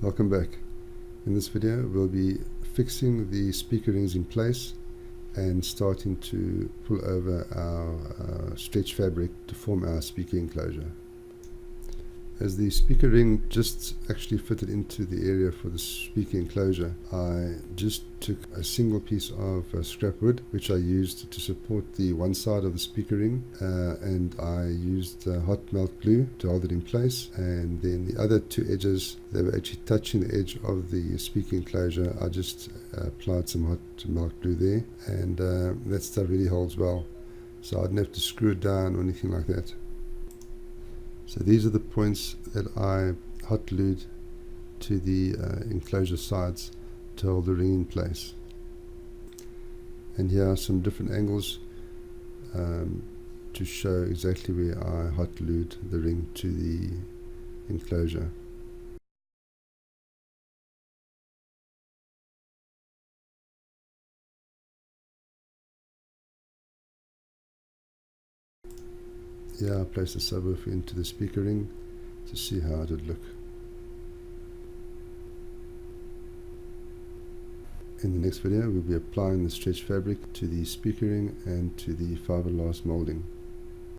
Welcome back. In this video we'll be fixing the speaker rings in place and starting to pull over our stretch fabric to form our speaker enclosure. As the speaker ring just actually fitted into the area for the speaker enclosure, I just took a single piece of scrap wood which I used to support the one side of the speaker ring, and I used hot melt glue to hold it in place, and then the other two edges, they were actually touching the edge of the speaker enclosure. I just applied some hot melt glue there, and that stuff really holds well, so I didn't have to screw it down or anything like that. So these are the points that I hot glued to the enclosure sides to hold the ring in place. And here are some different angles to show exactly where I hot glued the ring to the enclosure. Here I placed the subwoofer into the speaker ring to see how it would look. In the next video we'll be applying the stretch fabric to the speaker ring and to the fiberglass molding.